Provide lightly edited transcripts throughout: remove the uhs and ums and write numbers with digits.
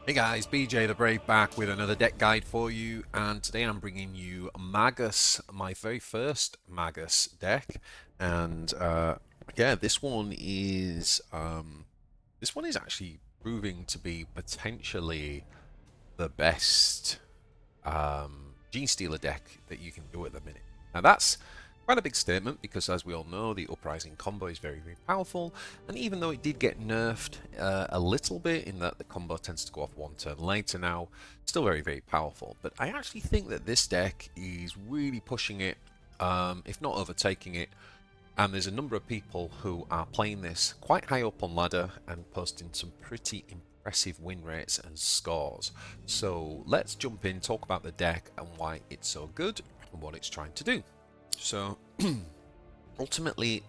Hey guys, BJ the Brave back with another deck guide for you, and today I'm bringing you Magus, my very first Magus deck, and yeah, this one is actually proving to be potentially the best Genestealer deck that you can do at the minute. Now that's quite a big statement because, as we all know, the Uprising combo is very, very powerful, and even though it did get nerfed a little bit in that the combo tends to go off one turn later now, still very, very powerful. But I actually think that this deck is really pushing it, if not overtaking it, and there's a number of people who are playing this quite high up on ladder and posting some pretty impressive win rates and scores. So let's jump in, talk about the deck and why it's so good and what it's trying to do. So ultimately,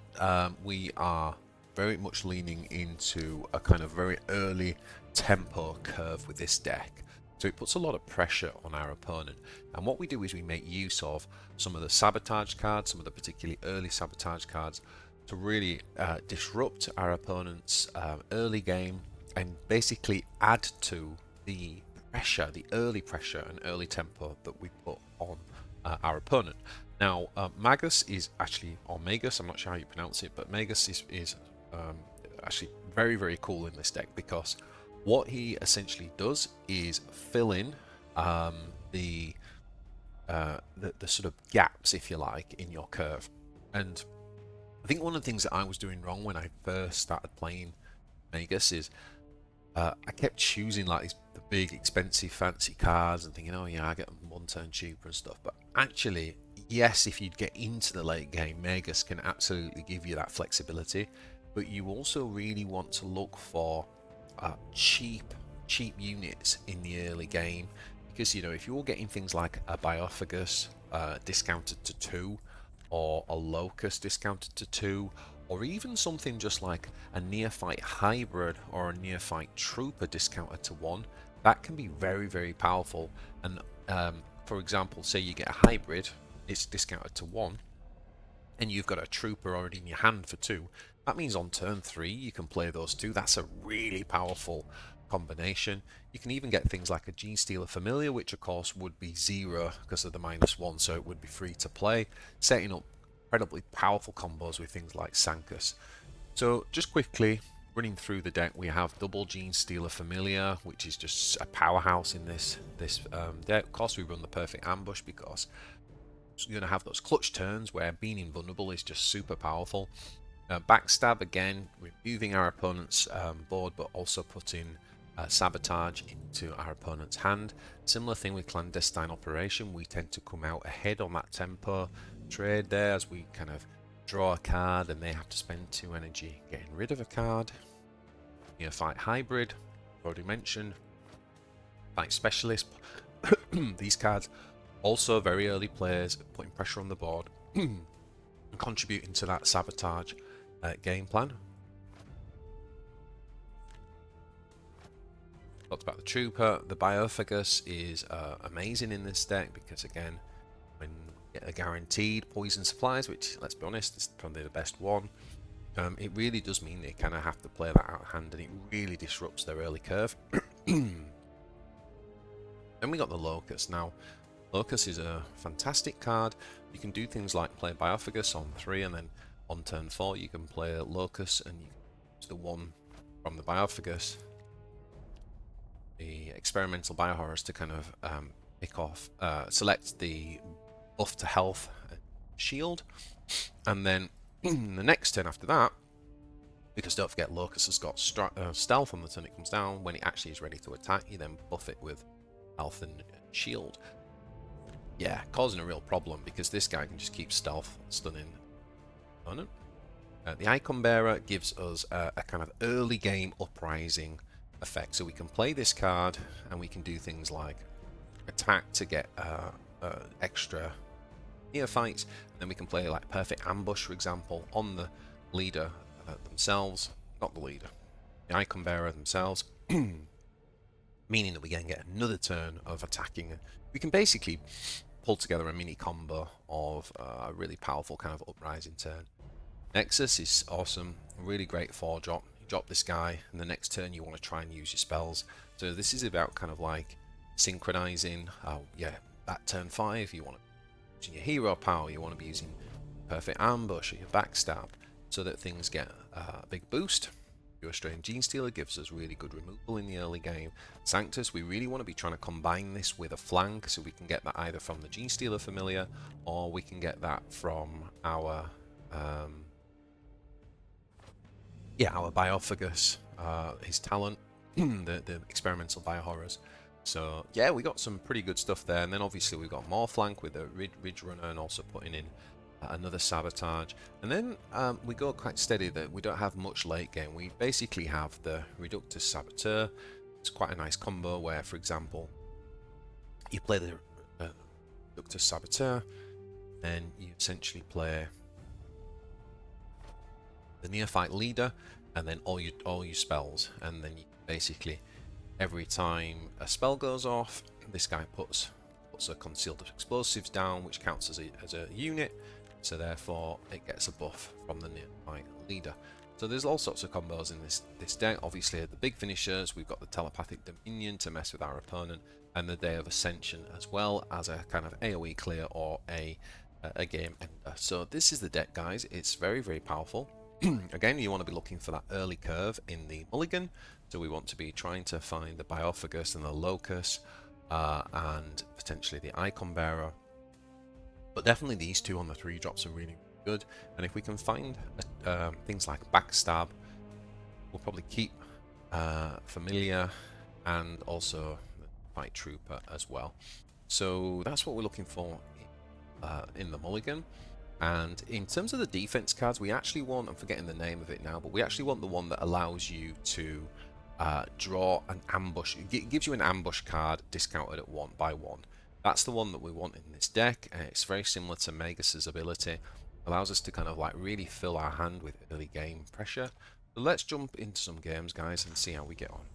we are very much leaning into a kind of very early tempo curve with this deck. So it puts a lot of pressure on our opponent. And what we do is we make use of some of the Sabotage cards, some of the particularly early Sabotage cards, to really disrupt our opponent's early game and basically add to the pressure, the early pressure and early tempo that we put on our opponent. Now, Magus is actually, or Magus, I'm not sure how you pronounce it, but Magus is actually very, very cool in this deck because what he essentially does is fill in the sort of gaps, if you like, in your curve. And I think one of the things that I was doing wrong when I first started playing Magus is I kept choosing like the big, expensive, fancy cards and thinking, oh yeah, I get them one turn cheaper and stuff. But actually, yes, if you get into the late game, Magus can absolutely give you that flexibility. But you also really want to look for cheap units in the early game, because you know, if you're getting things like a Biophagus discounted to 2, or a Locus discounted to 2, or even something just like a Neophyte Hybrid or a Neophyte Trooper discounted to 1, that can be very, very powerful. And for example, say you get a Hybrid, it's discounted to 1, and you've got a Trooper already in your hand for 2. That means on turn 3 you can play those 2. That's a really powerful combination. You can even get things like a Genestealer Familiar, which of course would be 0 because of the -1, so it would be free to play, setting up incredibly powerful combos with things like Sanctus. So just quickly running through the deck, we have double Genestealer Familiar, which is just a powerhouse in this deck. Of course, we run the Perfect Ambush because you're going to have those clutch turns where being invulnerable is just super powerful. Backstab, again, removing our opponent's board, but also putting Sabotage into our opponent's hand. Similar thing with Clandestine Operation, we tend to come out ahead on that tempo trade there as we kind of draw a card and they have to spend 2 energy getting rid of a card. Neophyte Hybrid, already mentioned. Neophyte Specialist. These cards also very early players, putting pressure on the board and contributing to that Sabotage game plan. Talked about the Trooper. The Biophagus is amazing in this deck because, again, when we get a guaranteed poison supplies, which, let's be honest, is probably the best one, it really does mean they kind of have to play that out of hand, and it really disrupts their early curve. Then we got the Locus. Now, Locus is a fantastic card. You can do things like play Biophagus on 3, and then on turn 4 you can play Locus and you can use the one from the Biophagus, the experimental biohorrors, to kind of pick off, select the buff to health and shield, and then the next turn after that, because don't forget Locus has got stealth on the turn it comes down, when it actually is ready to attack you then buff it with health and shield. Yeah, causing a real problem because this guy can just keep stealth stunning opponent. The Iconbearer gives us a kind of early game uprising effect, so we can play this card and we can do things like attack to get extra neophytes, and then we can play like Perfect Ambush, for example, on the leader themselves, not the leader, the Iconbearer themselves, meaning that we can get another turn of attacking. We can basically pull together a mini combo of a really powerful kind of uprising turn. Nexus is awesome, really great 4-drop. drop this guy, and the next turn you want to try and use your spells. So this is about kind of like synchronizing. Yeah, that turn 5 you want to be using your hero power, you want to be using perfect ambush or your backstab, so that things get a big boost. Your Australian Genestealer gives us really good removal in the early game. Sanctus, we really want to be trying to combine this with a flank, so we can get that either from the Genestealer Familiar, or we can get that from our our Biophagus, his talent, the experimental biohorrors. So yeah, we got some pretty good stuff there, and then obviously we've got more flank with the Ridgerunner, and also putting in another Sabotage. And then we go quite steady that we don't have much late game. We basically have the Reductus Saboteur. It's quite a nice combo where, for example, you play the Reductus Saboteur, and you essentially play the Neophyte Leader, and then all your spells, and then you basically every time a spell goes off, this guy puts a concealed explosives down, which counts as a unit. So therefore it gets a buff from the Neophyte Leader. So there's all sorts of combos in this deck. Obviously the big finishers, we've got the Telepathic Dominion to mess with our opponent, and the Day of Ascension as well as a kind of AoE clear or a game ender. So this is the deck, guys. It's very, very powerful. Again, you want to be looking for that early curve in the mulligan. So we want to be trying to find the Biophagus and the Locus, and potentially the Iconbearer. But definitely these two on the 3 drops are really good. And if we can find things like Backstab, we'll probably keep Familiar and also the Neophyte Trooper as well. So that's what we're looking for in the mulligan. And in terms of the defense cards, we actually want, I'm forgetting the name of it now, but we actually want the one that allows you to draw an ambush. It gives you an ambush card discounted at 1 by 1. That's the one that we want in this deck, and it's very similar to Magus's ability. Allows us to kind of like really fill our hand with early game pressure. So let's jump into some games, guys, and see how we get on.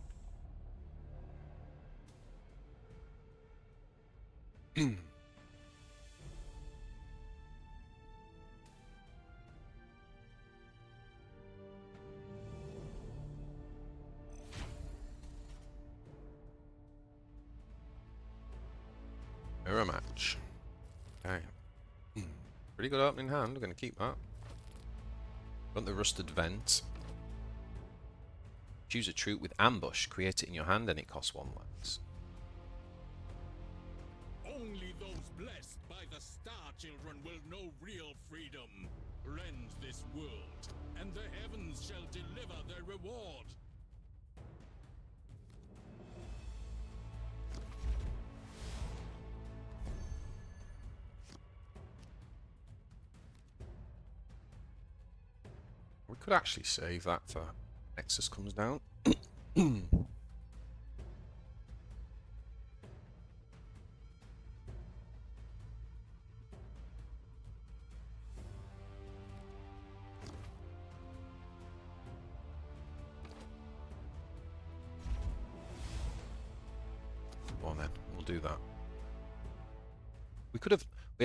Mirror match. Okay. Pretty good opening hand. We're going to keep that. Got the Rusted Vent. Choose a troop with ambush. Create it in your hand, and it costs 1 less. Only those blessed by the Star Children will know real freedom. Rend this world, and the heavens shall deliver their reward. We could actually save that for Nexus comes down. Go on then, we'll do that. We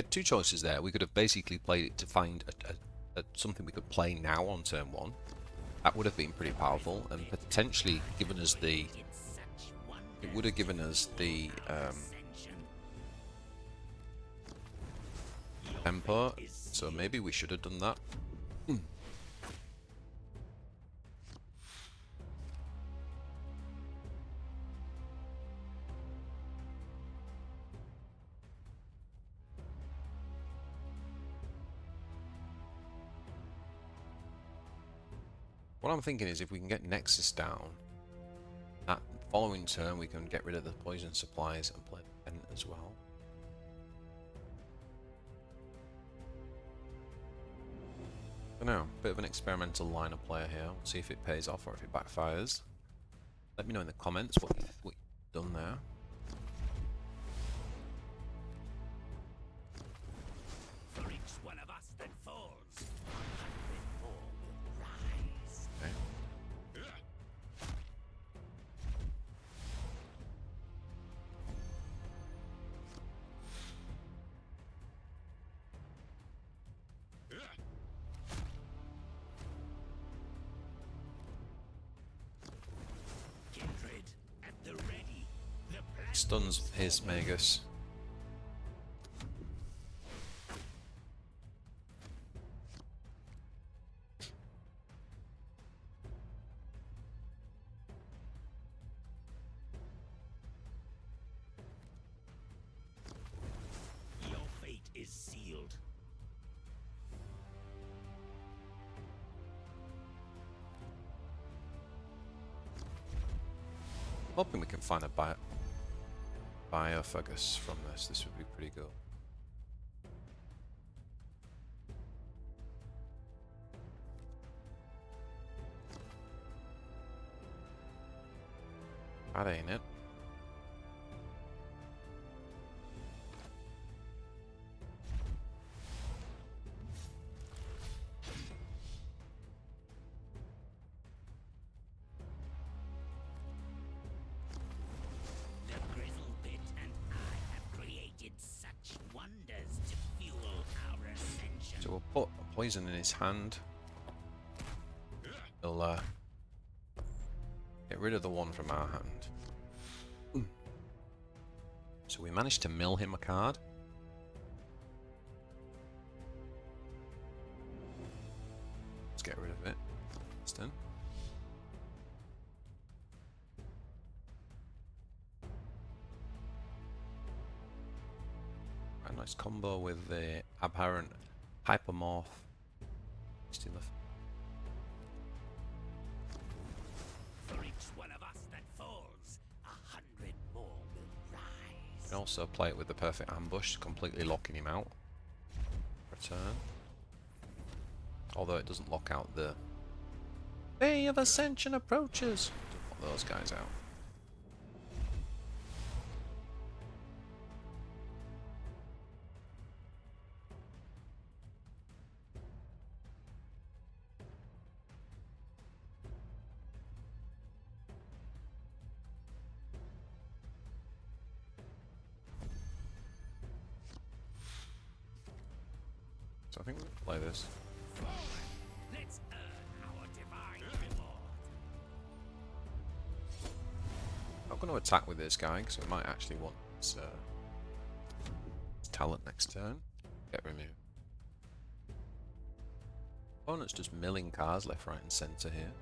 had 2 choices there. We could have basically played it to find something we could play now on turn 1. That would have been pretty powerful, and potentially given us the... It would have given us the tempo, so maybe we should have done that. What I'm thinking is if we can get Nexus down, that following turn we can get rid of the poison supplies and play the Vent as well. So now, bit of an experimental line of player here. We'll see if it pays off or if it backfires. Let me know in the comments what you've done there. stuns his Magus. Your fate is sealed. Hoping we can find a Biophagus from this. This would be pretty good. That ain't it. So we'll put a poison in his hand. He'll get rid of the one from our hand. So we managed to mill him a card. Let's get rid of it. It's done. A nice combo with the Abhorrent Hypermorph. Still For each one of us that falls, 100 more will rise. You can also play it with the Perfect Ambush, completely locking him out. Return. Although it doesn't lock out the Day of Ascension approaches. Doesn't lock those guys out. So I think we'll play this. Let's earn our divine reward. I'm going to attack with this guy because we might actually want his talent next turn. Get removed. Opponent's just milling cards left, right, and centre here.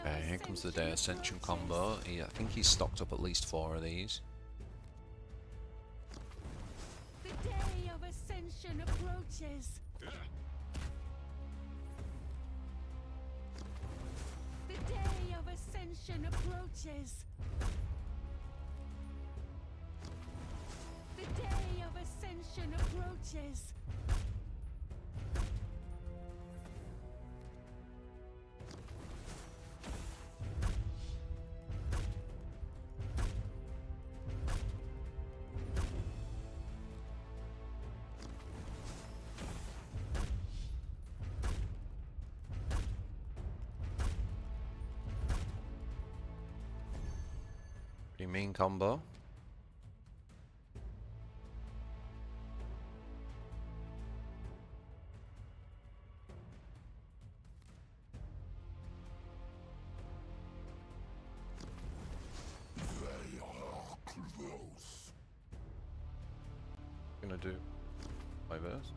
Okay, here comes the Day Ascension combo. I think he's stocked up at least 4 of these. The day of Ascension approaches. The day of Ascension approaches. The day of Ascension approaches. Pretty mean combo. They are close. Gonna do my verse.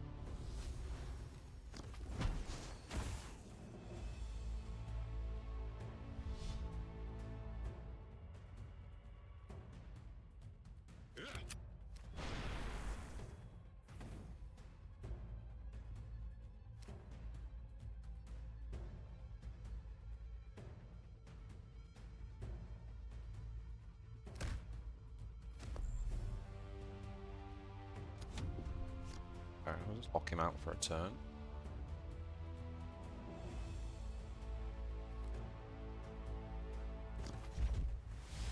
Alright, we'll just lock him out for a turn.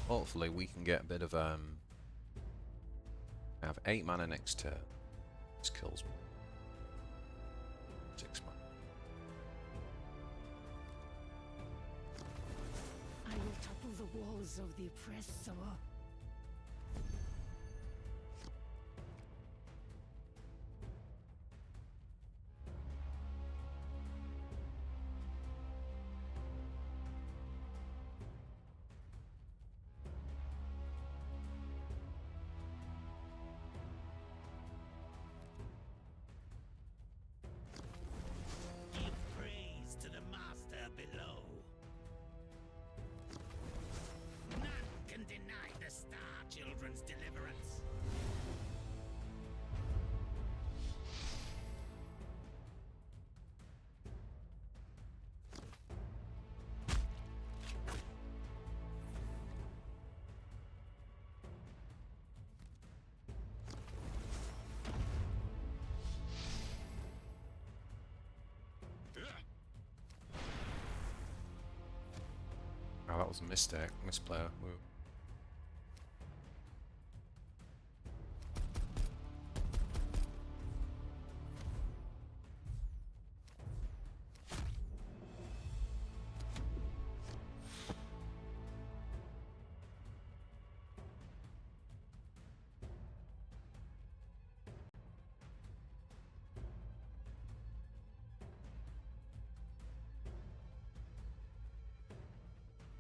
Hopefully we can get a bit of I have 8 mana next turn. This kills me. 6 mana. I will topple the walls of the oppressor. was a mistake, misplayer move.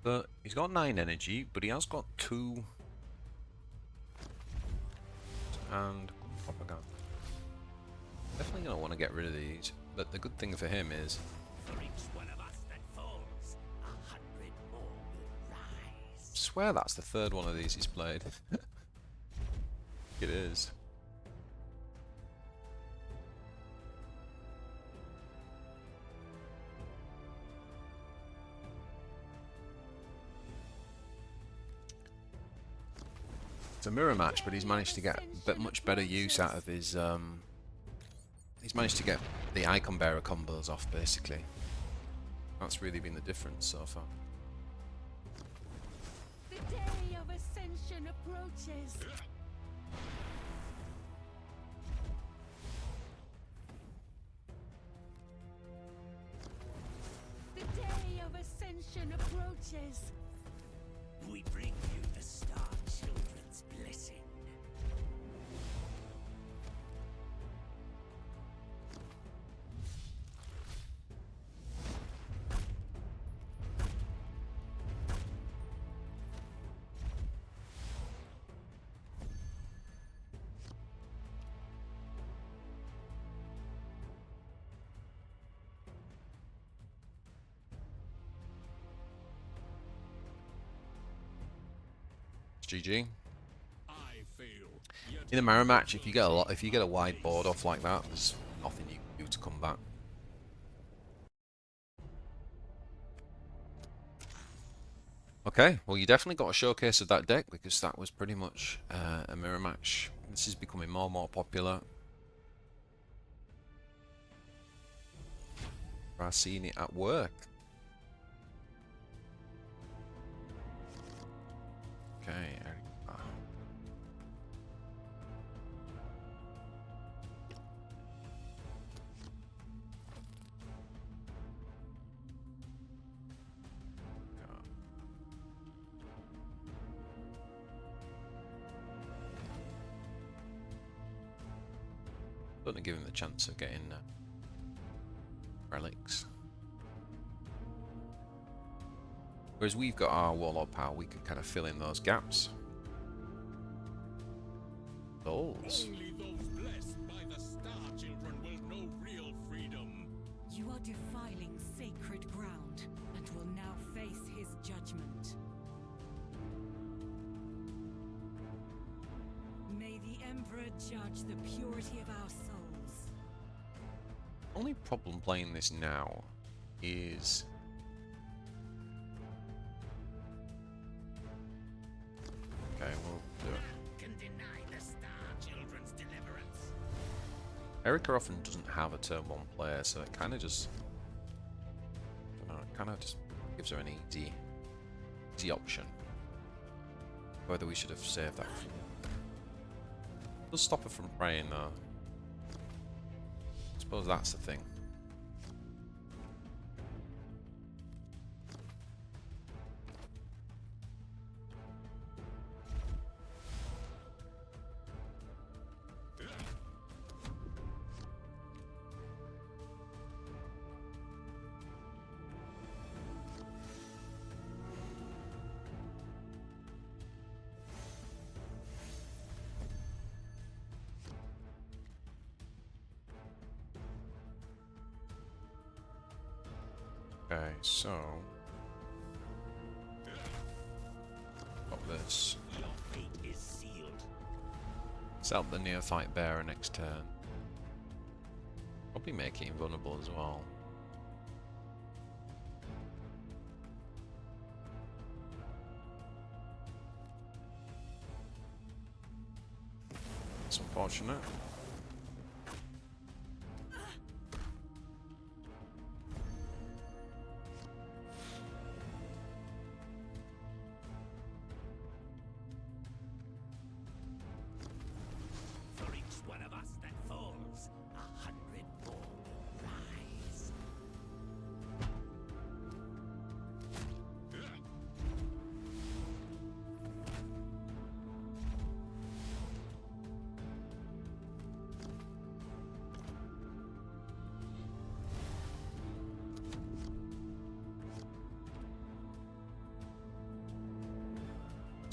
But he's got 9 energy, but he has got 2 and propaganda. Definitely gonna want to get rid of these, but the good thing for him is For each one of us that falls, 100 more will rise. I swear that's the 3rd one of these he's played. It is. It's a mirror match, but he's managed to get much better use out of his. He's managed to get the Iconbearer combos off, basically. That's really been the difference so far. The day of Ascension approaches. The day of Ascension approaches. We bring you the Star Children's blessing. GG. I fail. Yet In a mirror match, if you get a wide board off like that, there's nothing you can do to come back. Okay, well you definitely got a showcase of that deck because that was pretty much a mirror match. This is becoming more and more popular. I've seen it at work. Okay. Don't give him the chance of getting relics. Whereas we've got our Warlord power, we can kind of fill in those gaps. Souls. only those blessed by the Star Children will know real freedom. You are defiling sacred ground and will now face his judgment. May the Emperor judge the purity of our souls. Only problem playing this now is okay, we'll do it. Can deny the Star Children's deliverance. Erica often doesn't have a turn 1 player, so it kind of just, I don't know, it kind of just gives her an easy option. Whether we should have saved that. Does stop her from praying though. I suppose that's the thing. Okay, so got this. Your fate is sealed. Set up the Neophyte Bearer next turn. Probably make it invulnerable as well. It's unfortunate.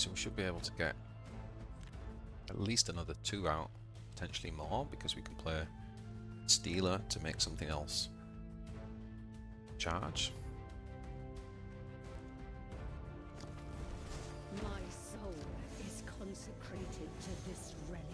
So we should be able to get at least another 2 out, potentially more, because we can play Stealer to make something else charge. My soul is consecrated to this relic.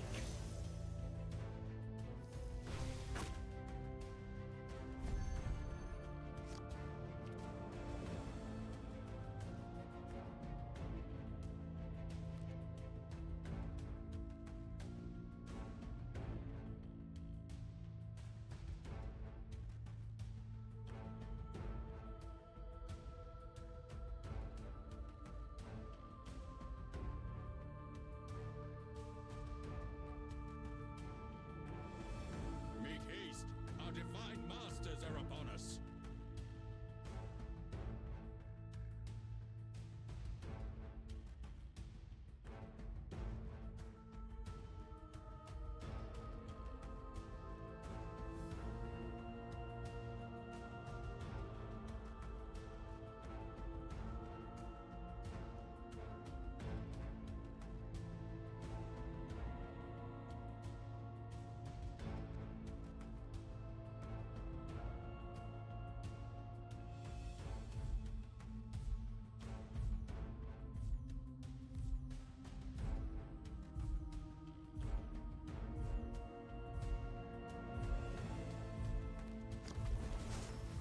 Make haste! Our divine masters are upon us!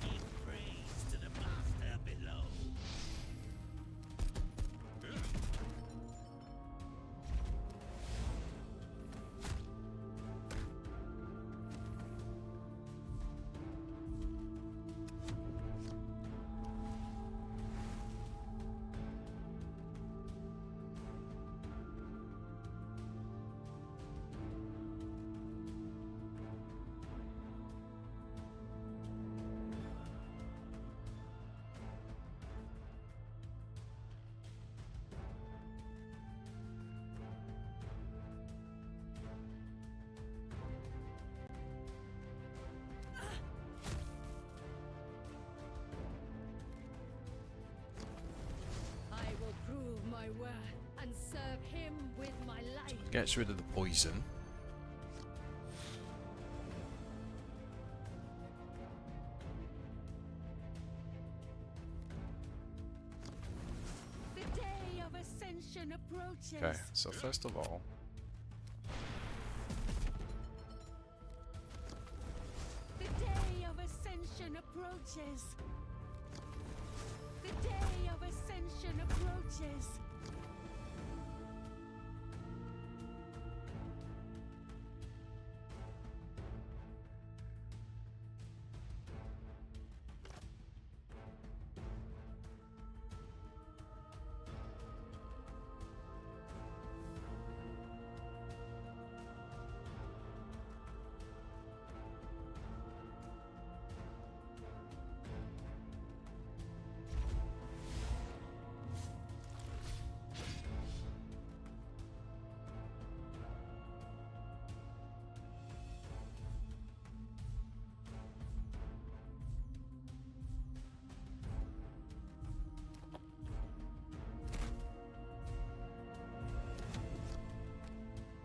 Give praise to the master below. I will prove my worth and serve him with my life. Gets rid of the poison. The day of Ascension approaches. Okay, so first of all, The day of Ascension approaches. The day of Ascension approaches.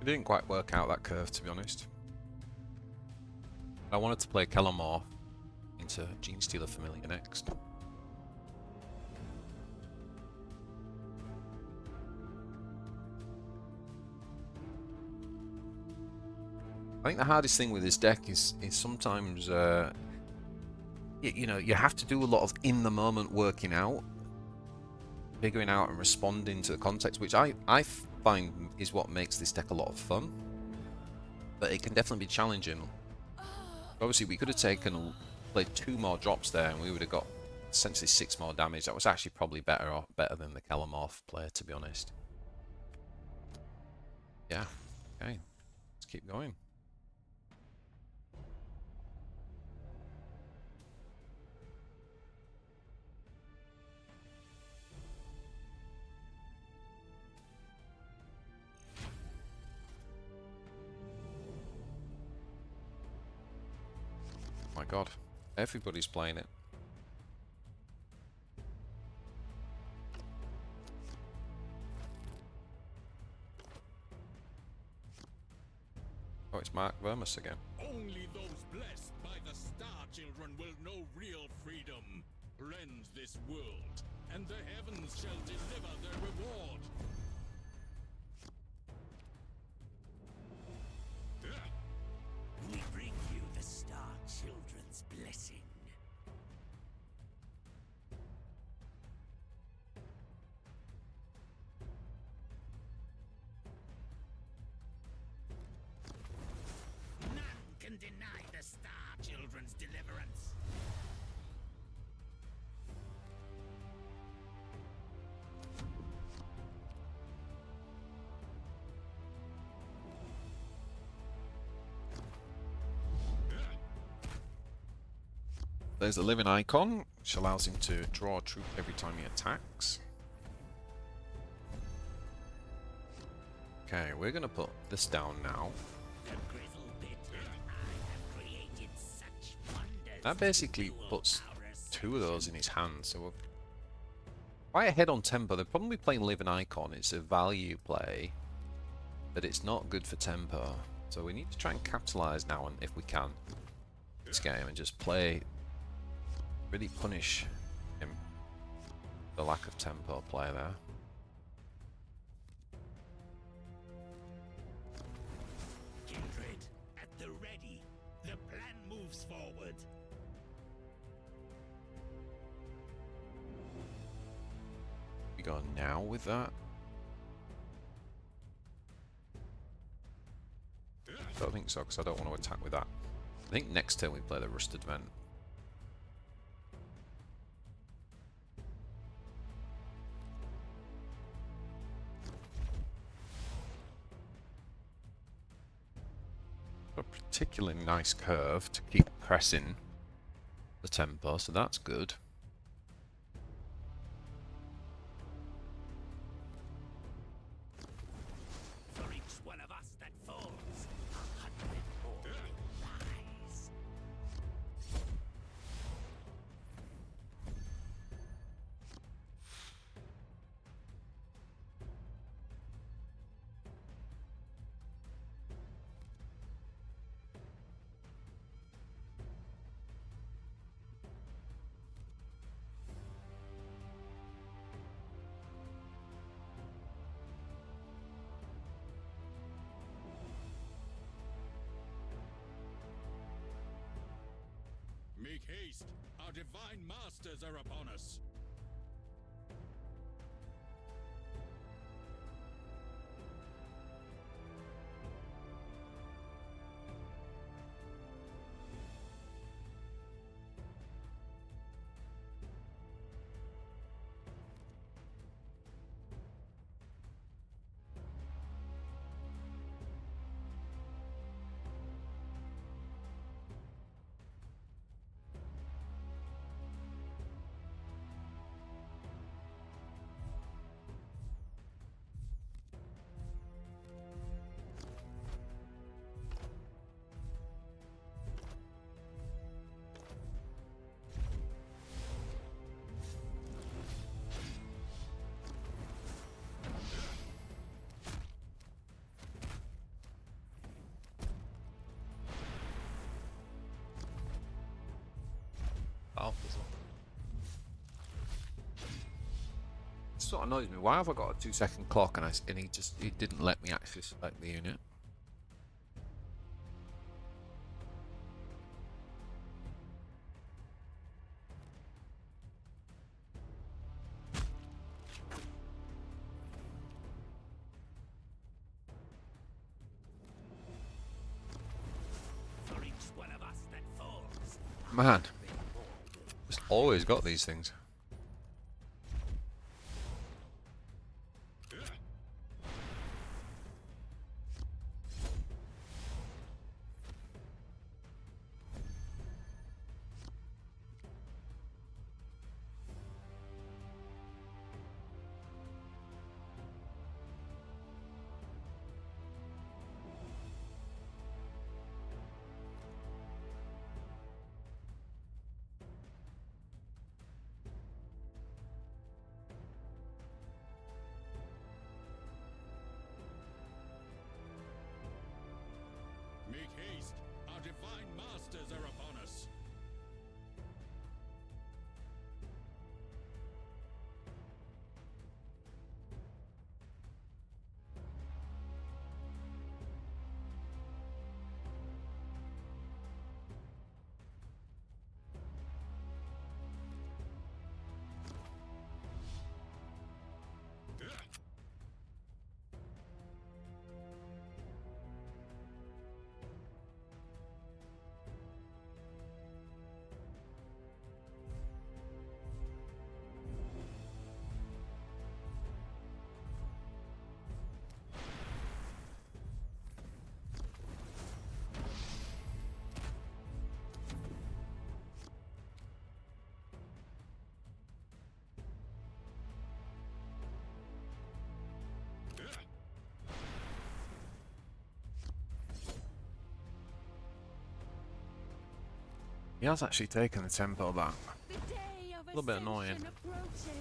it didn't quite work out that curve, to be honest. I wanted to play Kellamore into Genestealer Familiar next. I think the hardest thing with this deck is sometimes, you know, you have to do a lot of in-the-moment working out, figuring out and responding to the context, which I find is what makes this deck a lot of fun. But it can definitely be challenging. Obviously, we could have taken, played 2 more drops there, and we would have got essentially 6 more damage. That was actually probably better than the Kellamorph play, to be honest. Yeah, okay, let's keep going. My god, everybody's playing it. Let's mark Vermis again. Only those blessed by the Star Children will know real freedom. Rend this world, and the heavens shall deliver their reward. We bring you the Star Children's blessing. None can deny the Star Children's deliverance. There's a living icon, which allows him to draw a troop every time he attacks. Okay, we're going to put this down now. The grizzle bit and I have created such wonders. That basically puts 2 of those in his hand, so we're quite ahead on tempo. They're probably playing living icon. It's a value play, but it's not good for tempo. So we need to try and capitalise now, and if we can, this game, and just play, really punish him for the lack of tempo play there. Kindred, at the ready. The plan moves forward. We go now with that. I don't think so, because I don't want to attack with that. I think next turn we play the Rusted Vent. A particularly nice curve to keep pressing the tempo, so that's good. For each one of us that falls, 100 more will rise. Make haste! Our divine masters are upon us! This sort of annoys me. Why have I got a 2-second clock and he didn't let me actually select the unit? For each one of us that falls, Man, just always got these things. He has actually taken the tempo back. The day of A little bit annoying. Ascension approaches.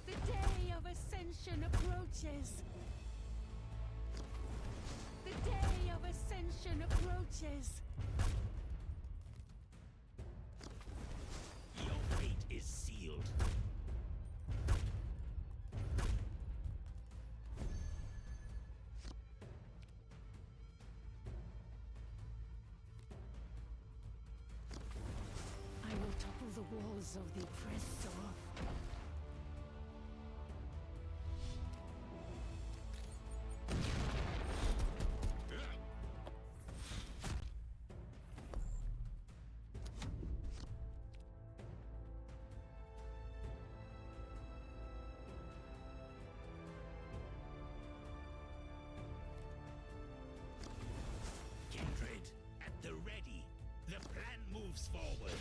The day of Ascension approaches. The day of Ascension approaches. Your fate is sealed. I will topple the walls of the oppressor. Kindred, at the ready. The plan moves forward.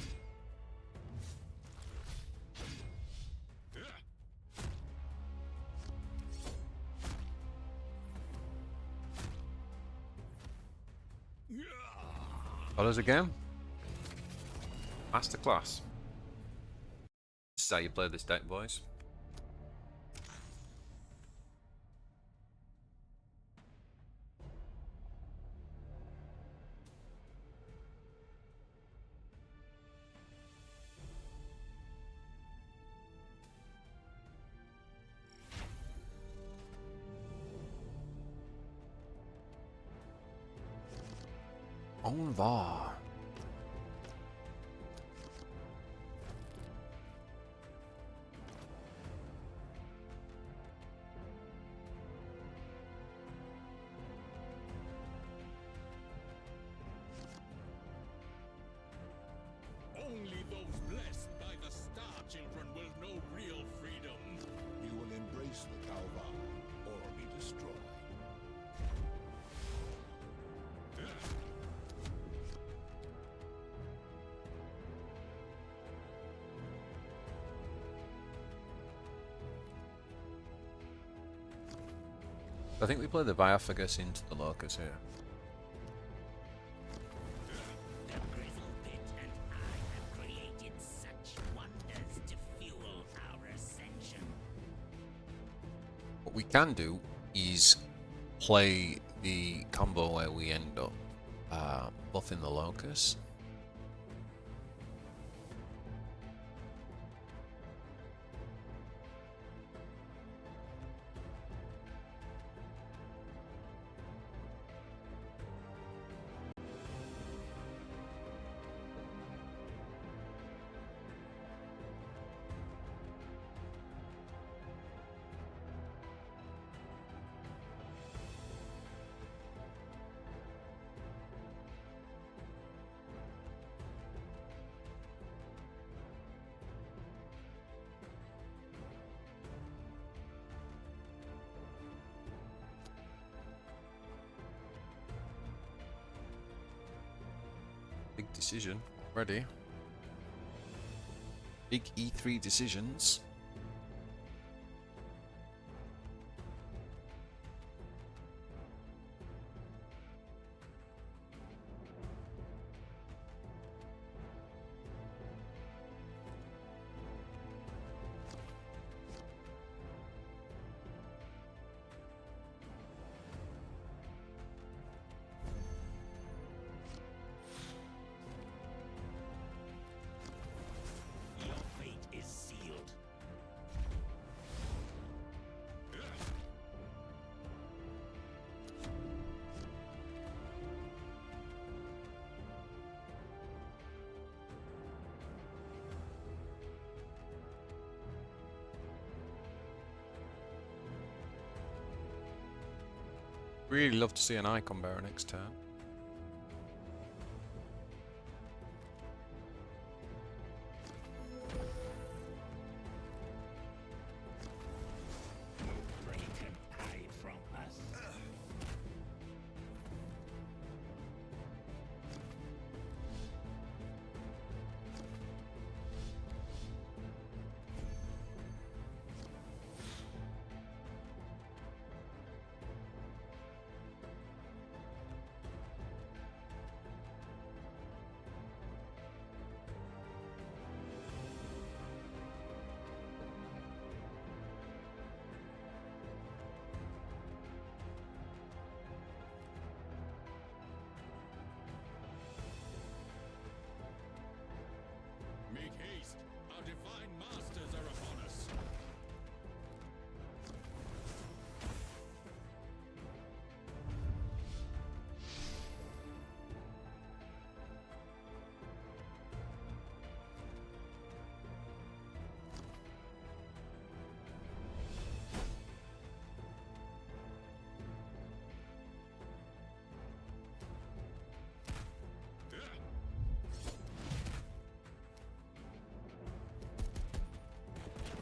Follows again. Masterclass. This is how you play this deck, boys. On va. Only those blessed by the Star Children will know real freedom. You will embrace the Calvar or be destroyed. I think we play the Biophagus into the Locus here. The Grizzle Pit and I have created such wonders to fuel our ascension. What we can do is play the combo where we end up buffing the Locus. Big decision ready. Big E3 decisions. Your fate is sealed. Really love to see an Iconbearer next turn. Break and hide from us.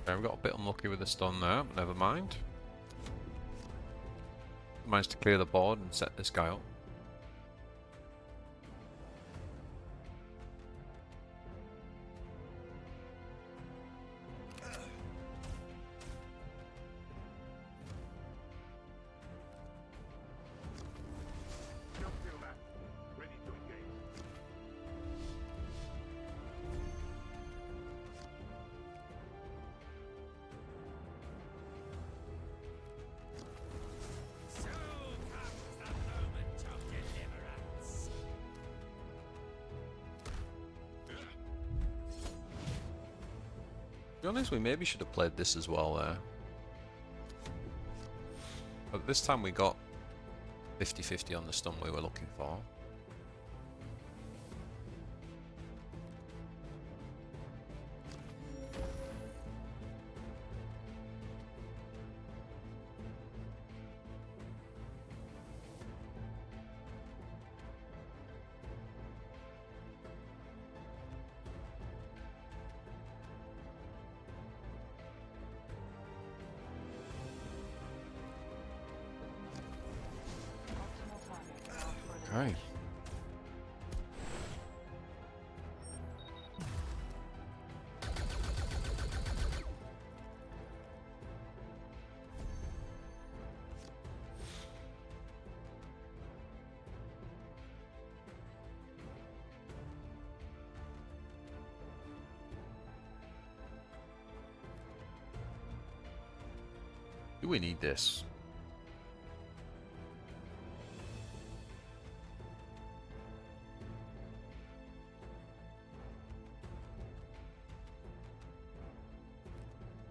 Okay, we got a bit unlucky with the stun there, but never mind. Managed to clear the board and set this guy up. So comes the moment of deliverance. To be honest, we maybe should have played this as well there. But this time we got 50-50 on the stun we were looking for. Okay. Do we need this?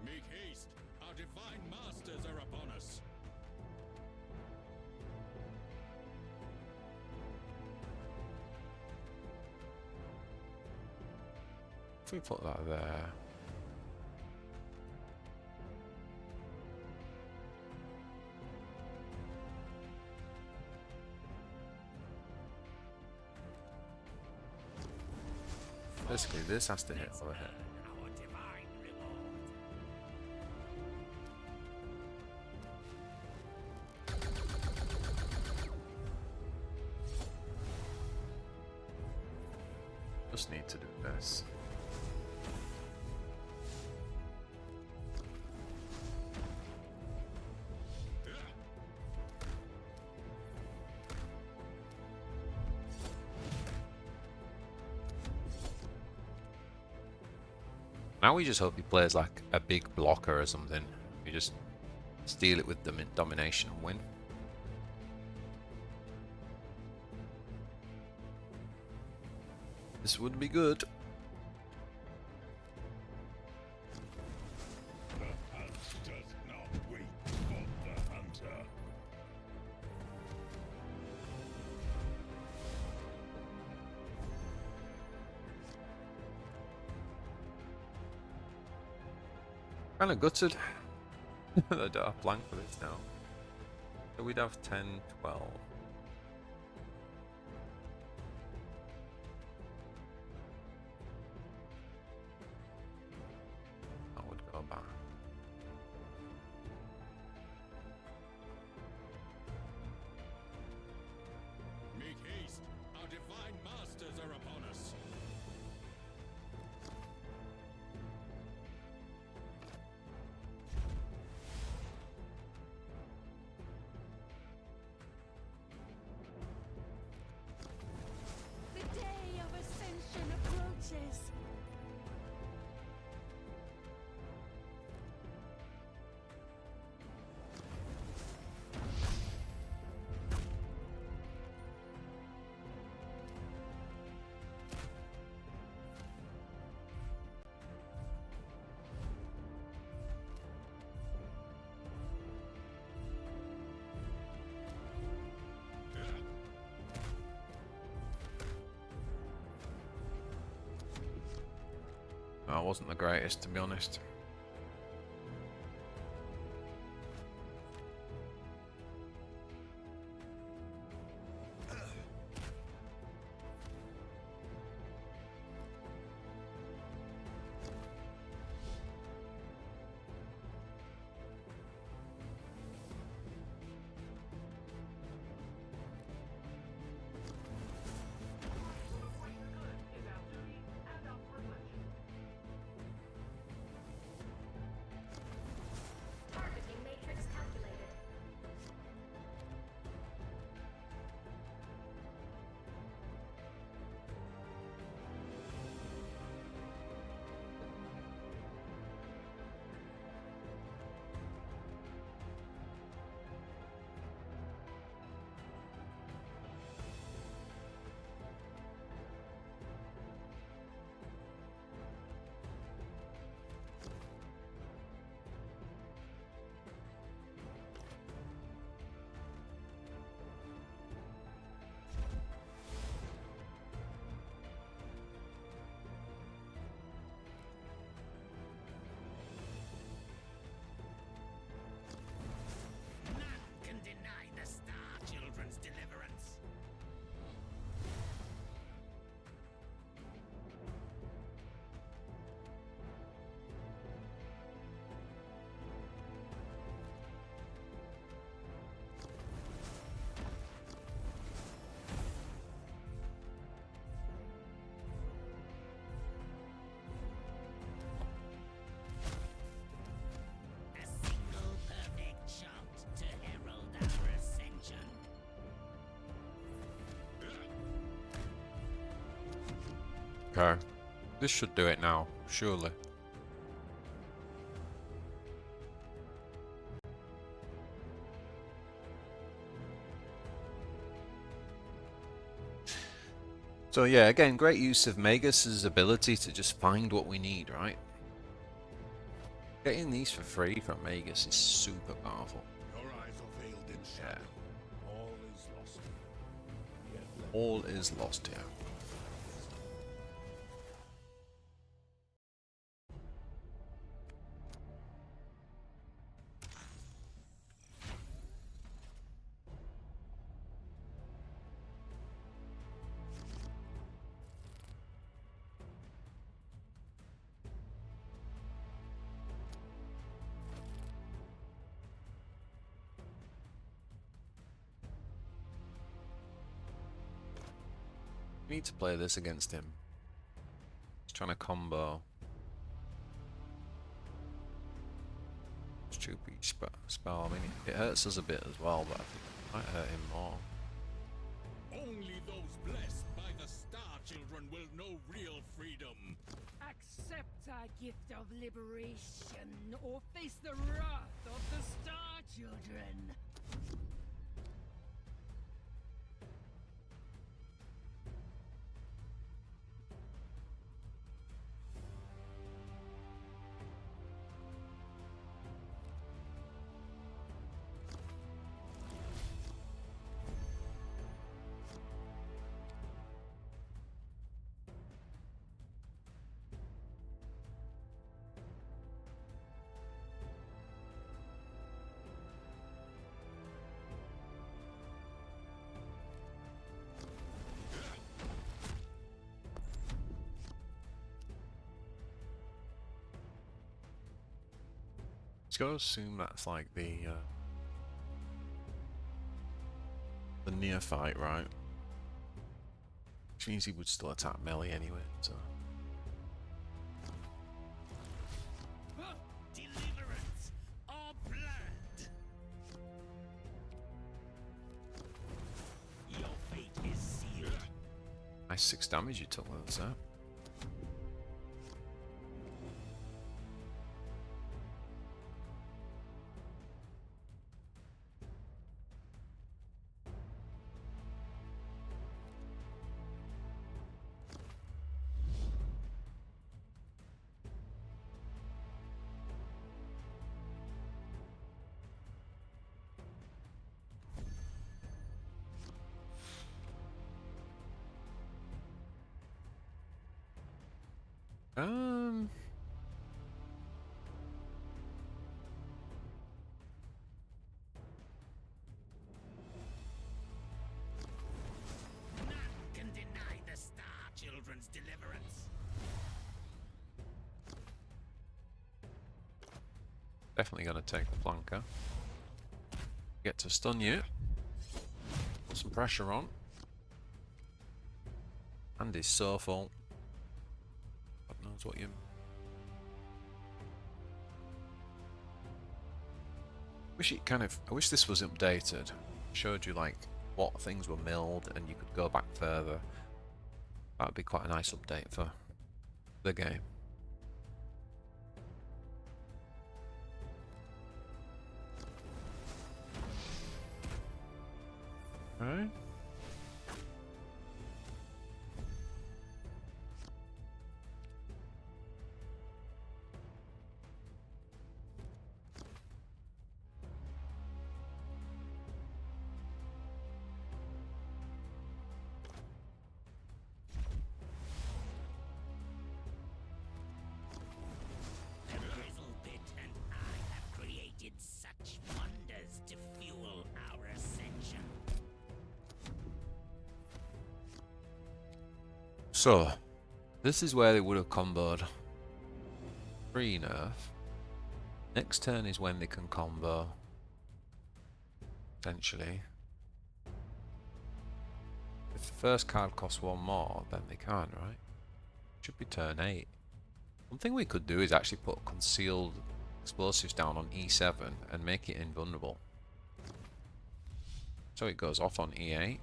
Make haste! Our divine masters are upon us! If we put that there. Basically, this has to hit over here. Our divine reward. Just need to do this. Now we just hope he plays like a big blocker or something. We just steal it with domination and win. This would be good. The hunt does not wait for the hunter. Kind of gutted. I don't have blank for this now. So we'd have 10, 12. I would go back. Make haste! Our divine masters are upon us! The day of Ascension approaches. No, it wasn't the greatest, to be honest. Okay. This should do it now, surely. So yeah, again, great use of Magus's ability to just find what we need, right? Getting these for free from Magus is super powerful. Your eyes are veiled in shadow. All is lost. Yet let All is lost here. We need to play this against him. He's trying to combo. Stupid spell. I mean, it hurts us a bit as well, but I think it might hurt him more. Only those blessed by the Star Children will know real freedom. Accept our gift of liberation, or face the wrath of the Star Children. Just gotta assume that's like the Neophyte, right? Which means he would still attack melee anyway, so. Deliverance or blood. Your fate is sealed. Nice 6 damage you took with that. None can deny the Star Children's deliverance. Definitely gonna take the flanker. Get to stun you. Put some pressure on. And he's so full. God knows what you. I wish this was updated. Showed you like what things were milled and you could go back further. That would be quite a nice update for the game. Alright. The Grizzle Pit and I have created such wonders to fuel our ascension. So, this is where they would have comboed free nerf. Next turn is when they can combo. Essentially. If the first card costs 1 more, then they can, right? Should be turn 8. One thing we could do is actually put concealed explosives down on E7 and make it invulnerable. So it goes off on E8.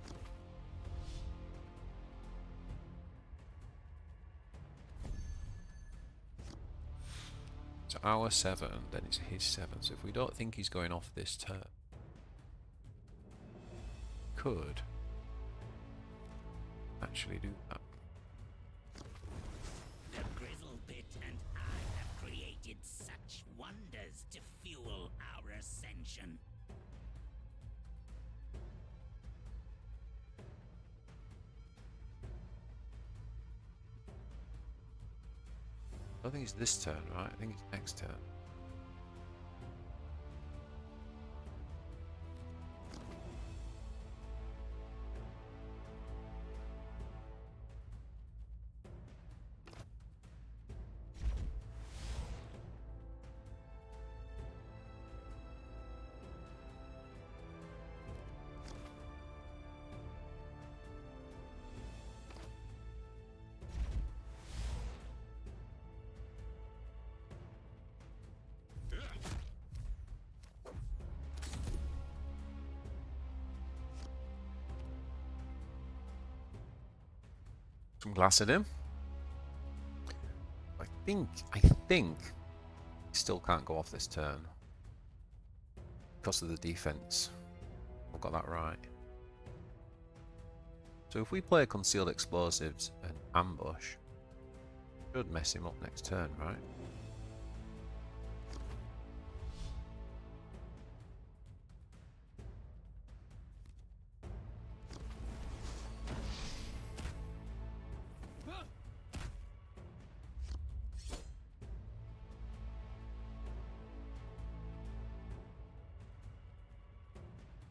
It's our 7, then it's his 7. So if we don't think he's going off this turn, could actually do that. The Grizzle Pit and I have created such wonders to fuel our ascension. I don't think it's this turn, right? I think it's next turn. Some glass at him. I think he still can't go off this turn because of the defense. I've got that right. So if we play concealed explosives and ambush, should mess him up next turn, right?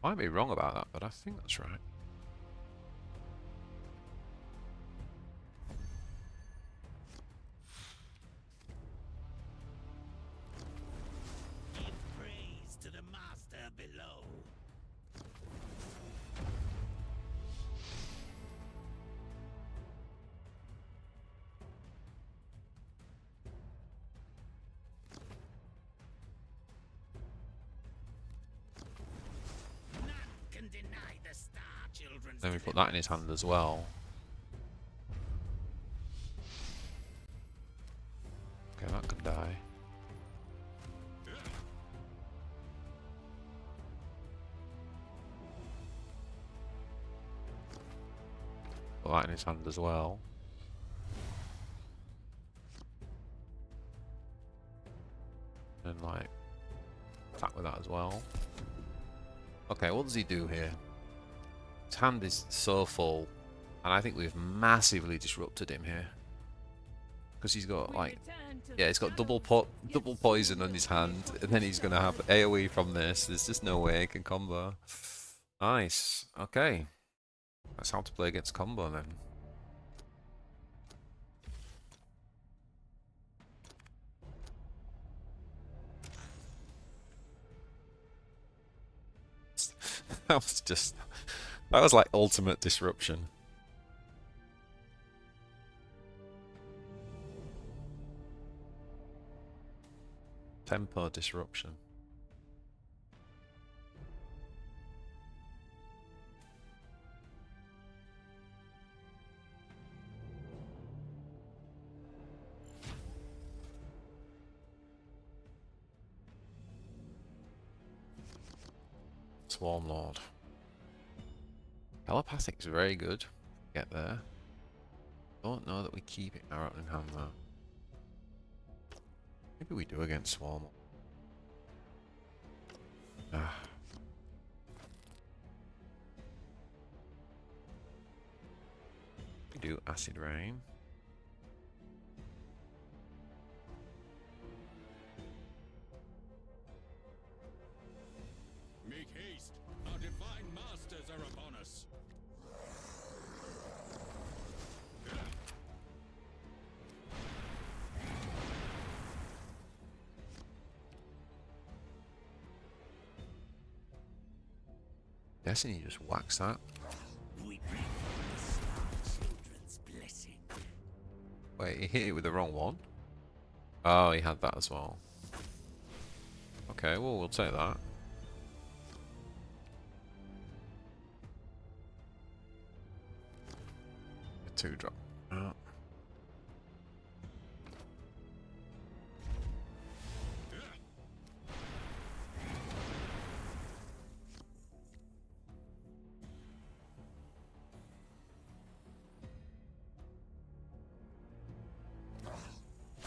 Might be wrong about that, but I think that's right. Give praise to the master below. None can deny the Star Children's Then we put that in his hand as well. Okay, that could die. Put that in his hand as well. And like attack with that as well. Okay, what does he do here? His hand is so full, and I think we've massively disrupted him here. Because he's got like, yeah, he's got double poison on his hand, and then he's gonna have AoE from this. There's just no way he can combo. Nice. Okay, that's how to play against combo then. That was like ultimate disruption. Tempo disruption. Swarm Lord. Telepathic is very good. Get there. Don't know that we keep it now in hand though. Maybe we do against Swarm. Ah. We do Acid Rain. Make haste! Our divine masters are upon us! Destiny just whacks that. We bring the Star Children's blessing. Wait, he hit it with the wrong one? Oh, he had that as well. Okay, well, we'll take that. A 2-drop. Oh.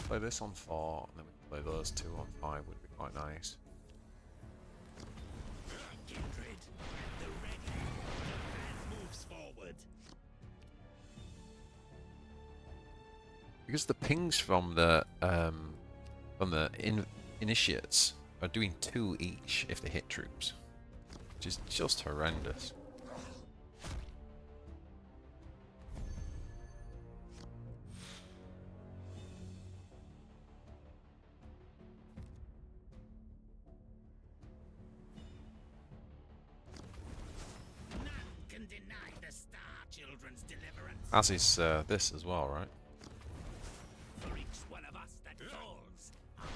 Play this on 4, and then we can play those 2 on 5, would be quite nice. Kindred, at the ready. The plan moves forward. Because the pings from the initiates are doing 2 each if they hit troops, which is just horrendous. None can deny the Star Children's deliverance. As is this as well, right? For each one of us that falls, 100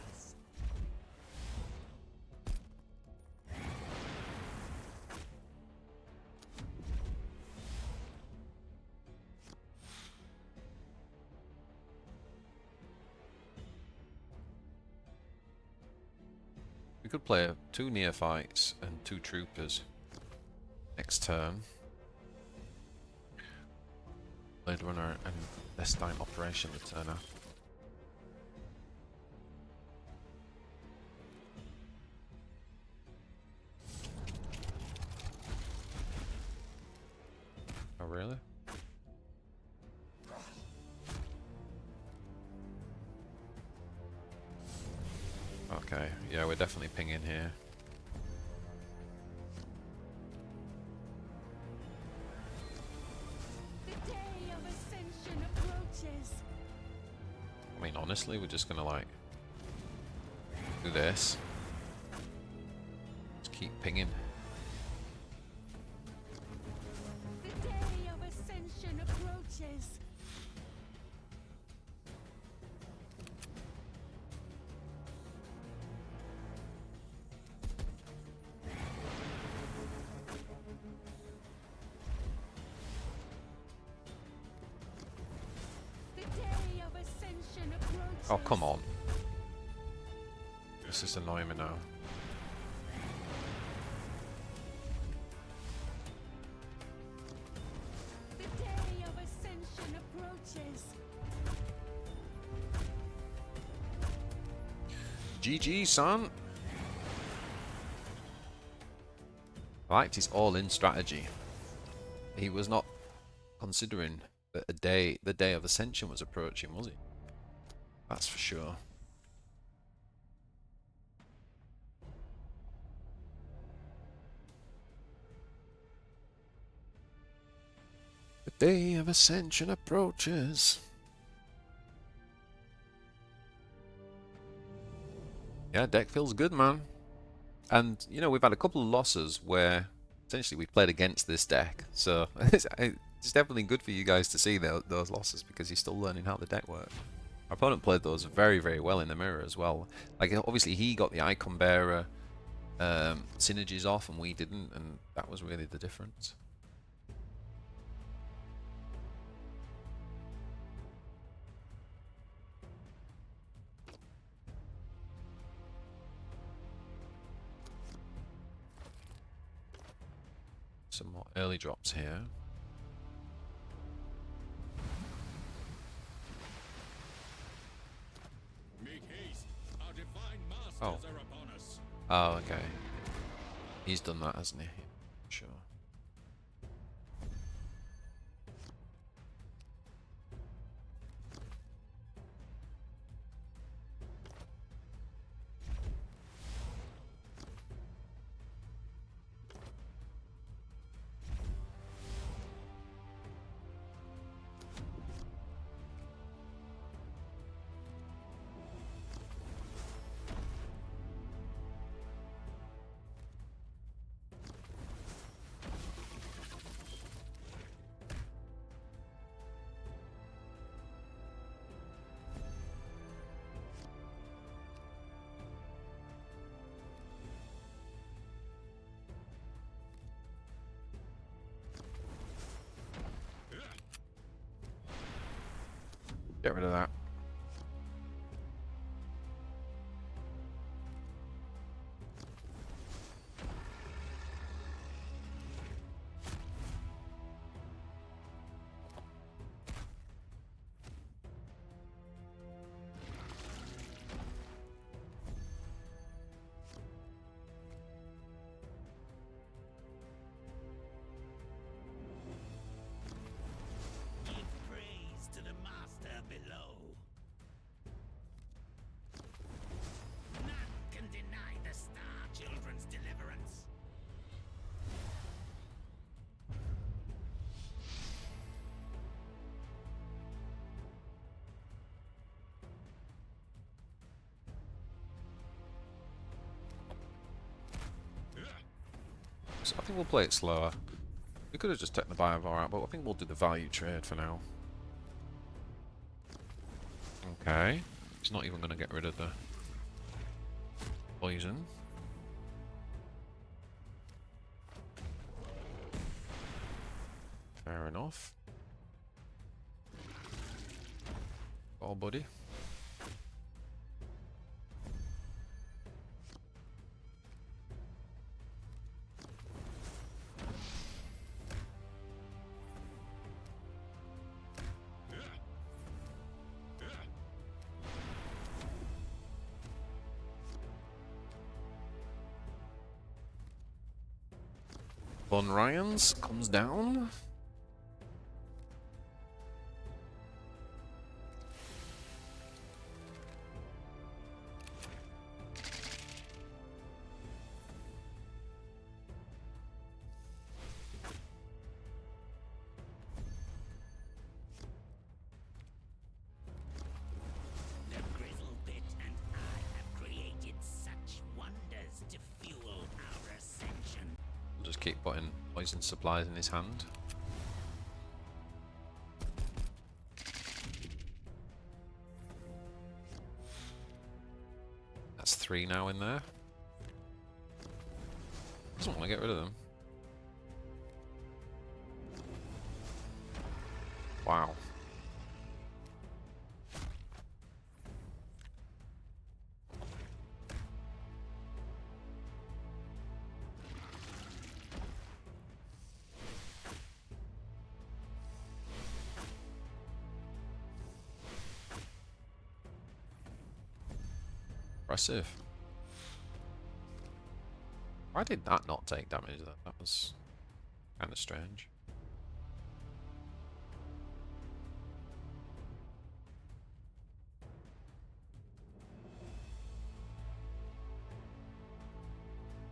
rise. We could play 2 Neophytes and 2 Troopers next turn. Blade Runner and Clandestine Operation the turn after. Oh really? Okay, yeah, we're definitely pinging here. The day of Ascension approaches. I mean, honestly, we're just gonna like do this. Just keep pinging. The day of Ascension approaches. The day of Ascension approaches. Oh, come on. This is annoying me now. The day of Ascension approaches. GG, son. I liked his all-in strategy. He was not considering that the day of Ascension was approaching, was he? That's for sure. The day of Ascension approaches. Yeah, deck feels good, man. And, you know, we've had a couple of losses where essentially we played against this deck. So it's definitely good for you guys to see those losses because you're still learning how the deck works. Our opponent played those very, very well in the mirror as well. Like, obviously he got the Iconbearer synergies off and we didn't, and that was really the difference. Some more early drops here. Make haste. Our divine masters Oh. are upon us. Oh, okay. He's done that, hasn't he? Sure. Get rid of that. So I think we'll play it slower. We could have just taken the Biovore out, but I think we'll do the value trade for now. Okay. He's not even going to get rid of the poison. Fair enough. Oh, buddy. Von Ryans comes down. The Grizzle Pit and I have created such wonders to fuel our ascension. We'll just keep putting poison supplies in his hand. That's 3 now in there. Doesn't want to get rid of them. Wow. Impressive. Why did that not take damage then? That was kind of strange.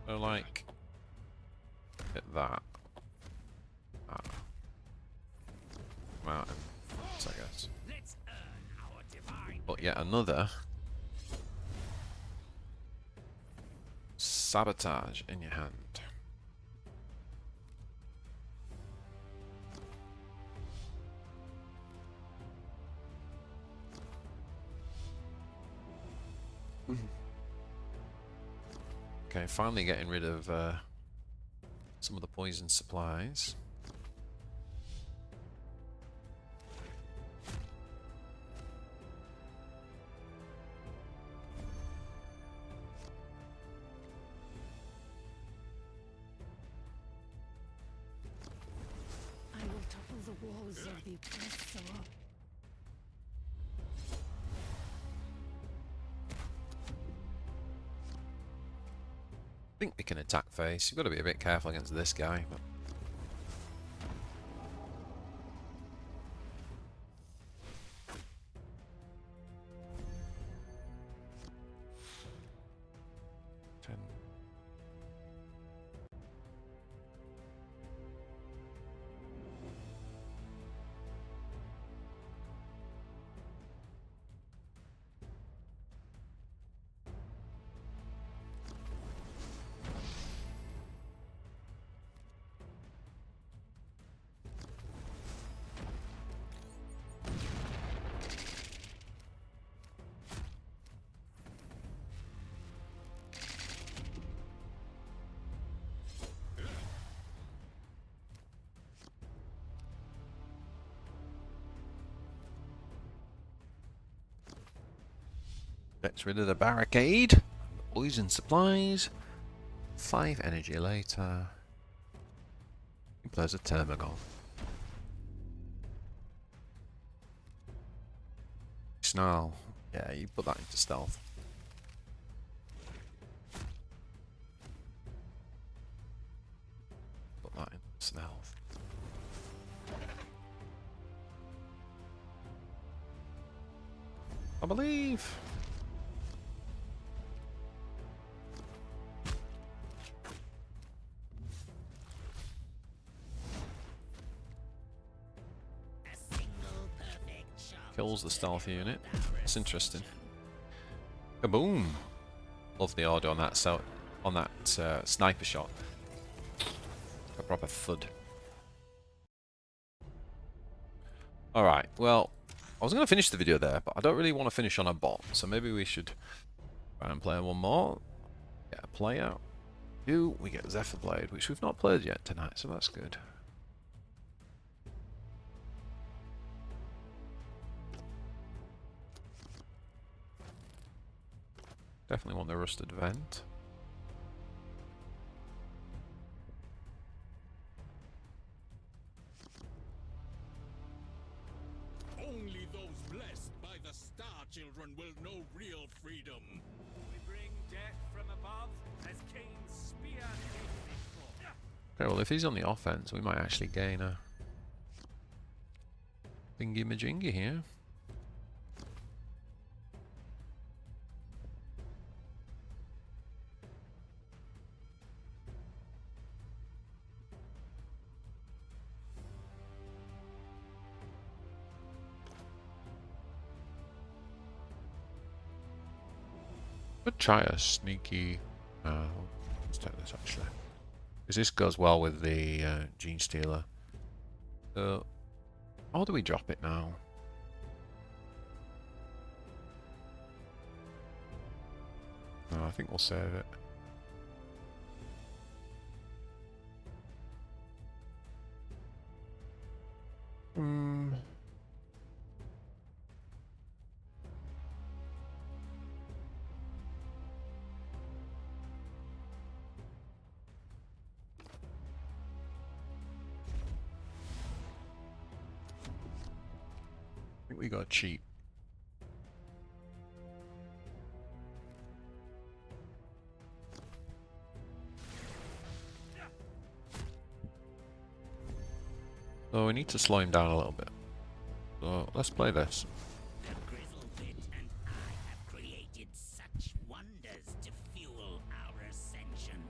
So like, hit that. Mountain, I guess. Let's earn our divine. But yet another sabotage in your hand. Okay, finally getting rid of some of the poison supplies. I will topple the walls of the oppressor. I think we can attack face. You've got to be a bit careful against this guy. But gets rid of the barricade. Poison supplies. 5 energy later. He plays a Termagon. Snarl. Yeah, you put that into stealth. Put that into stealth. I believe. Kills the stealth unit. That's interesting. Kaboom! Love the order on that sniper shot. proper thud. Alright, well, I was going to finish the video there, but I don't really want to finish on a bot, so maybe we should try and play one more. Get a play out. We get Zephyr Blade, which we've not played yet tonight, so that's good. Definitely want the Rusted Vent. Only those blessed by the Star Children will know real freedom. We bring death from above as Cain's spear came before. Okay, well if he's on the offense, we might actually gain a thingy majingy here. Could try a sneaky. Let's take this actually, because this goes well with the Genestealer. So, how do we drop it now? No, I think we'll save it. I think we got cheap. So we need to slow him down a little bit. So let's play this. The Grizzle Pit and I have created such wonders to fuel our ascension.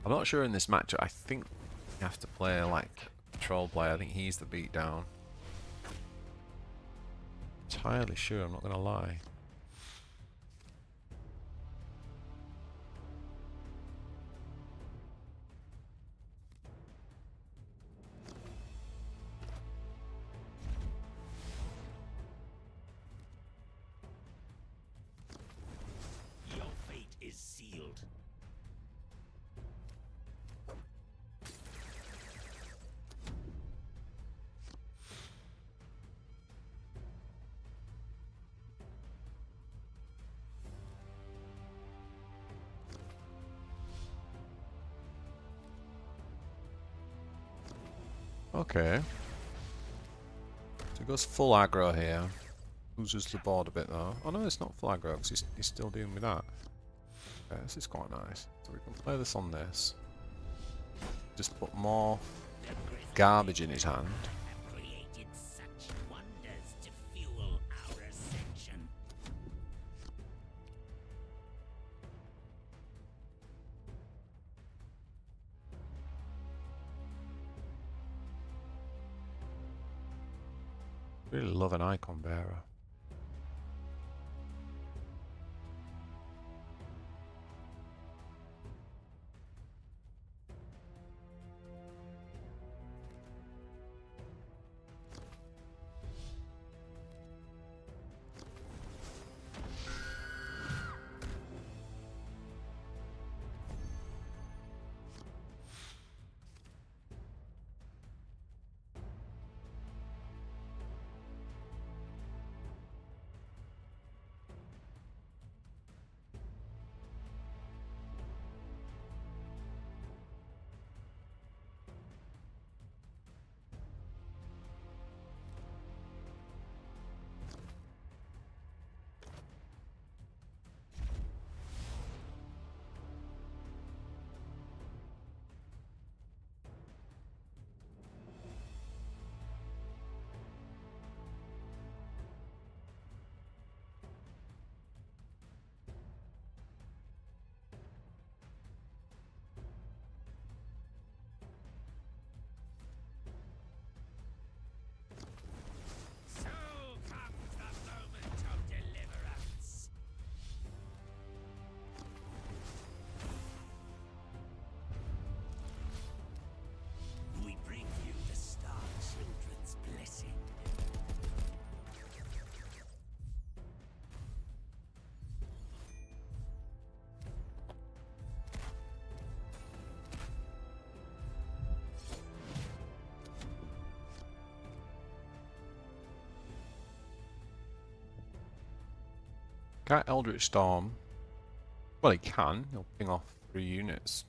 I'm not sure in this matchup. I think you have to play like troll player. I think he's the beatdown. Entirely sure. I'm not gonna lie. Your fate is sealed. Okay. So he goes full aggro here. Loses the board a bit though. Oh no, it's not full aggro because he's still dealing with that. Okay, this is quite nice. So we can play this on this. Just put more garbage in his hand. Have created such wonders to fuel our ascension. Really love an Iconbearer. Can't Eldritch Storm. Well, he can. He'll ping off 3 units.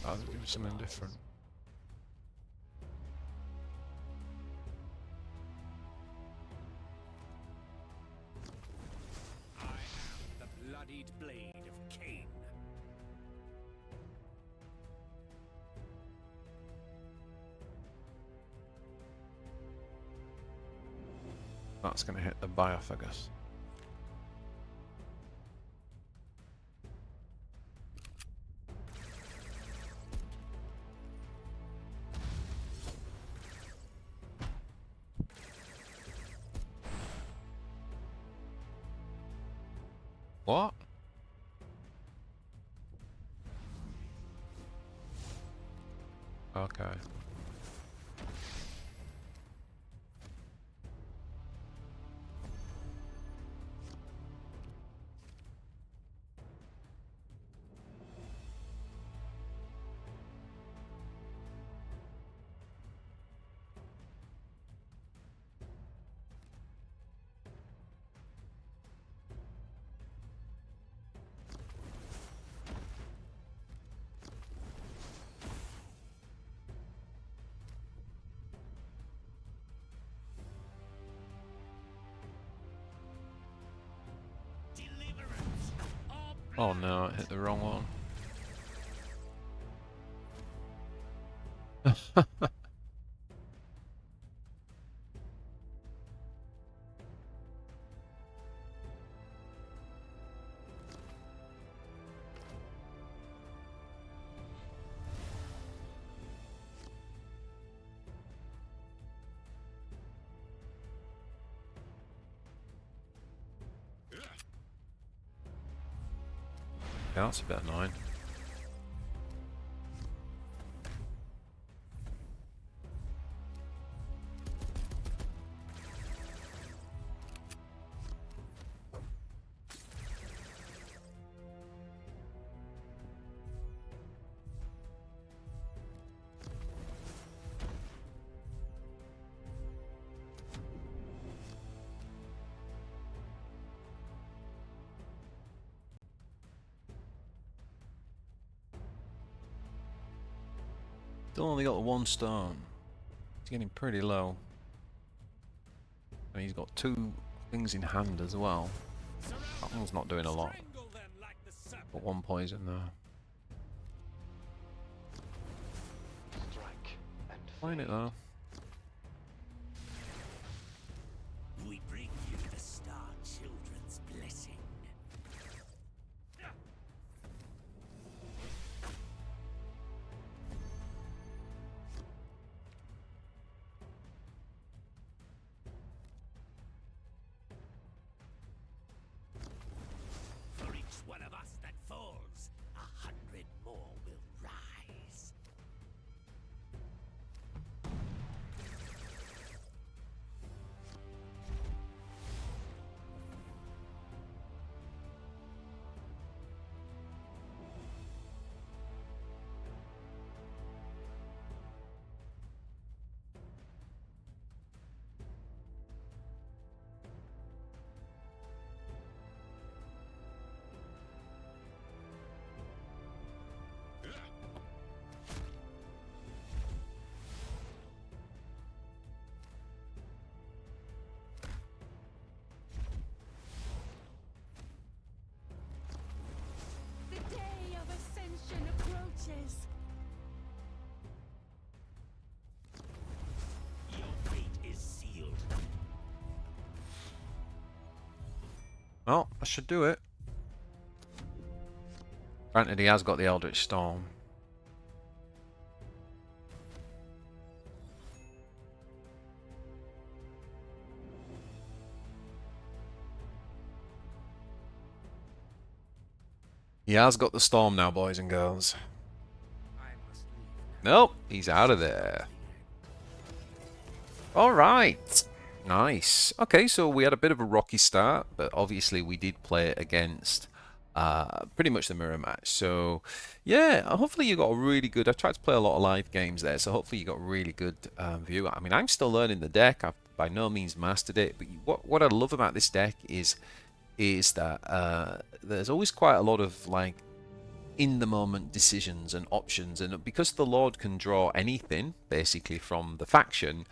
I'll do something different. I am the bloodied blade of Cain. That's going to hit the Biophagus. What? Okay. Oh no, I hit the wrong one. Yeah, that's a bit annoying. Still only got 1 stone. He's getting pretty low. And he's got 2 things in hand as well. That one's not doing a lot. Got 1 poison there. Find it though. We bring you the Star Children's blessing. For each one of us that falls, 100 more will rise. The day of Ascension approaches. Your fate is sealed. Well, that should do it. Granted, he has got the Eldritch Storm. He has got the Storm now, boys and girls. I must leave now. Nope, he's out of there. Alright. Nice. Okay, so we had a bit of a rocky start, but obviously we did play against pretty much the mirror match. So yeah, hopefully you got a really good. I tried to play a lot of live games there, so hopefully you got a really good view. I mean, I'm still learning the deck. I've by no means mastered it, but what I love about this deck is that there's always quite a lot of like in the moment decisions and options, and because the Lord can draw anything basically from the faction,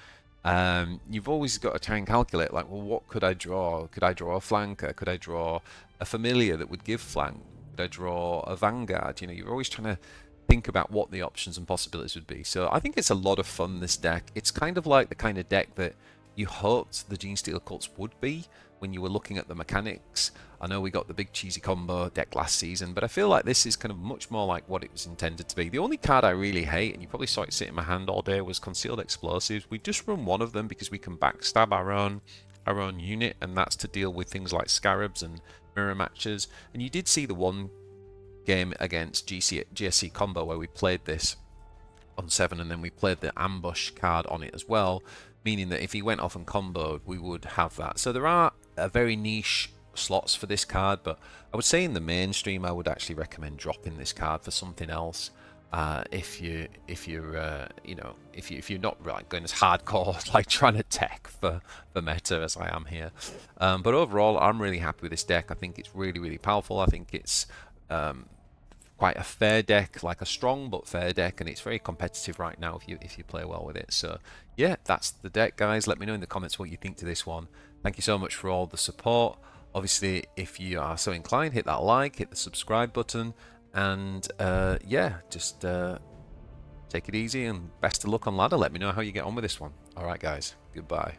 you've always got to try and calculate like, well, what could I draw? Could I draw a flanker? Could I draw a familiar that would give flank? Could I draw a vanguard? You know, you're always trying to think about what the options and possibilities would be. So I think it's a lot of fun, this deck. It's kind of like the kind of deck that you hoped the Genestealer cults would be when you were looking at the mechanics. I know we got the big cheesy combo deck last season, but I feel like this is kind of much more like what it was intended to be. The only card I really hate, and you probably saw it sit in my hand all day, was Concealed Explosives. We just run one of them because we can backstab our own unit, and that's to deal with things like scarabs and mirror matches. And you did see the one game against GSC combo where we played this on 7, and then we played the ambush card on it as well, meaning that if he went off and comboed, we would have that. So there are very niche slots for this card, but I would say in the mainstream I would actually recommend dropping this card for something else. If you're not like going as hardcore like trying to tech for meta as I am here. But overall, I'm really happy with this deck. I think it's really powerful. I think it's quite a fair deck, like a strong but fair deck, and it's very competitive right now if you play well with it. So yeah, that's the deck, guys. Let me know in the comments what you think to this one. Thank you so much for all the support. Obviously, if you are so inclined, hit that like, hit the subscribe button, and yeah, just take it easy and best of luck on ladder. Let me know how you get on with this one. All right, guys, goodbye.